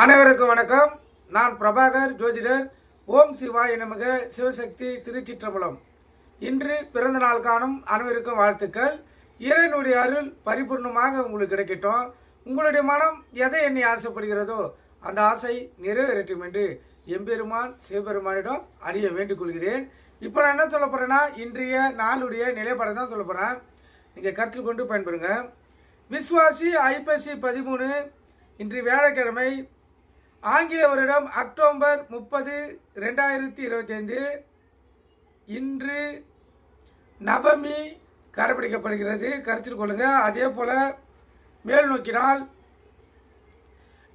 அனைவருக்கும் வணக்கம். நான் பிரபாகர் ஜோதிடர். ஓம் சிவாய நமக. சிவசக்தி திருச்சிற்றம்பலம். இன்று பிறந்த நாள் காணும் அனைவருக்கும் வாழ்த்துக்கள். இறைவனுடைய அருள் பரிபூர்ணமாக உங்களுக்கு கிடைக்கட்டும். உங்களுடைய மனம் எதை எண்ணி ஆசைப்படுகிறதோ அந்த ஆசை நிறைவேறட்டும் என்று எம்பெருமான் சிவபெருமானிடம் அடிய வேண்டிக் கொள்கிறேன். இப்போ நான் என்ன சொல்ல போகிறேன்னா, இன்றைய நாளுடைய நிலைப்பாடை தான் சொல்ல போகிறேன். நீங்கள் கருத்தில் கொண்டு பயன்பெறுங்க. விஸ்வாசி ஐப்பசி 13 இன்று வியாழக்கிழமை, ஆங்கில வருடம் அக்டோபர் 30, 2025. இன்று நவமி கடைபிடிக்கப்படுகிறது, கருத்தில் கொள்ளுங்க. அதே போல் மேல் நோக்கினால்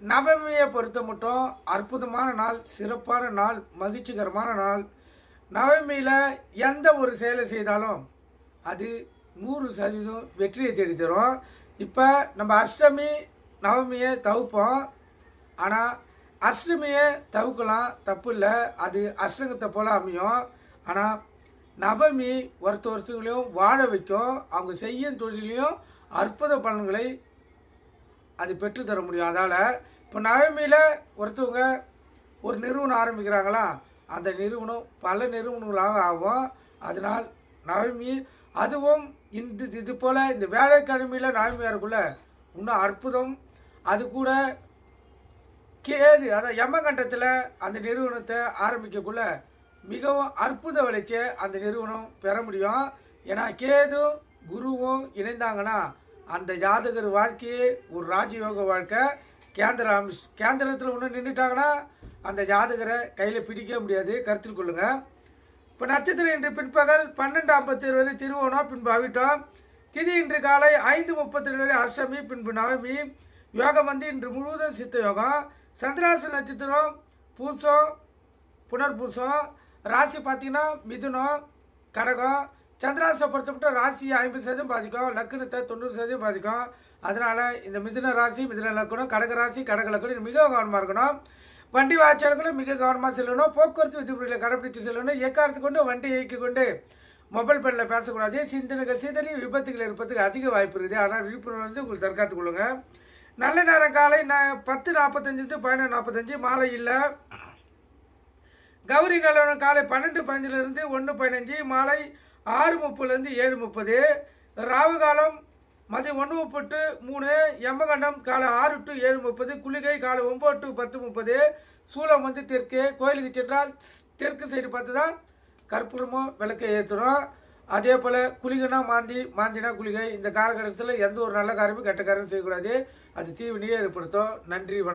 நவமியை பொறுத்த மட்டும் அற்புதமான நாள், சிறப்பான நாள், மகிழ்ச்சிகரமான நாள். நவமியில் எந்த ஒரு செயலை செய்தாலும் அது 100% வெற்றியை தேடி தரும். இப்போ நம்ம அஷ்டமி நவமியை தவிர்ப்போம். ஆனால் அஷ்டமியை தவிர்க்கலாம், தப்பு இல்லை. அது அஷ்டங்கத்தை போல் அமையும். ஆனால் நவமி ஒருத்தவர்களையும் வாழ வைக்கும். அவங்க செய்யும் தொழிலையும் அற்புத பலன்களை அது பெற்றுத்தர முடியும். அதால் இப்போ நவமியில் ஒருத்தவங்க ஒரு நிறுவனம் ஆரம்பிக்கிறாங்களா, அந்த நிறுவனம் பல நிறுவனங்களாக ஆகும். அதனால் நவமி, அதுவும் இது போல் இந்த வேலைக்கிழமையில் நவமியாக இருக்குள்ள இன்னும் அற்புதம். அது கூட கேது, அதாவது யமகண்டத்தில் அந்த நிறுவனத்தை ஆரம்பிக்கக்குள்ள மிகவும் அற்புத வளர்ச்சியை அந்த நிறுவனம் பெற முடியும். ஏன்னா கேதும் குருவும் இணைந்தாங்கன்னா அந்த ஜாதகர் வாழ்க்கையே ஒரு ராஜயோக வாழ்க்கை. கேந்திரத்தில் ஒன்று நின்றுட்டாங்கன்னா அந்த ஜாதகரை கையில் பிடிக்க முடியாது, கருத்தில் கொள்ளுங்கள். இப்போ நட்சத்திரம் இன்று பிற்பகல் 12:57 வரை திருவோணம், பின்பு அவிட்டம். திதி இன்று காலை 5:32 வரை அஷ்டமி, பின்பு நவமி. யோகம் இன்று முழுவதும் சித்த யோகம். சந்திராச நட்சத்திரம் பூசம், புனர்பூசம். ராசி பார்த்தீங்கன்னா மிதுனம், கடகம். சந்திராசை பொறுத்தப்பட்ட ராசி 50% பாதிக்கும், லக்னத்தை 90% பாதிக்கும். அதனால் இந்த மிதுன ராசி, மிதுன லக்கணம், கடக ராசி, கடக லக்கணம் மிக கவனமாக இருக்கணும். வண்டி வாய்ச்சாளர்களும் மிக கவனமாக செல்லணும். போக்குவரத்து விதிமுறைகளை கடைபிடித்து செல்லணும். எக்காரத்து கொண்டு வண்டி இயக்கி கொண்டு மொபைல் ஃபோனில் பேசக்கூடாது. சிந்தனைகள் சிதறி விபத்துகள் இருப்பதுக்கு அதிக வாய்ப்பு இருக்குது. ஆனால் விழிப்புணர்வு உங்களுக்கு தற்காத்து கொள்ளுங்க. நல்ல நேரம் காலை 10:45 11:45, மாலை இல்லை. கௌரி நல்லவனம் காலை 12:15 1:15, மாலை 6:30 7:30. ராவு காலம் மதியம் 1:30 3, யமகண்டம் காலை 6 to 7:30, குளிகை காலை 9 to 10:30. சூலம் தெற்கு. கோயிலுக்கு சென்றால் தெற்கு சைடு பார்த்து தான் கற்பூரமும் விளக்கை ஏற்றுறோம். அதே போல் குளிகனா மாந்தினா குளிகை. இந்த காலகட்டத்தில் எந்த ஒரு நல்ல காரியமும் கெட்ட காரியமும் செய்யக்கூடாது. அது தீவினையே ஏற்படுத்தும். நன்றி.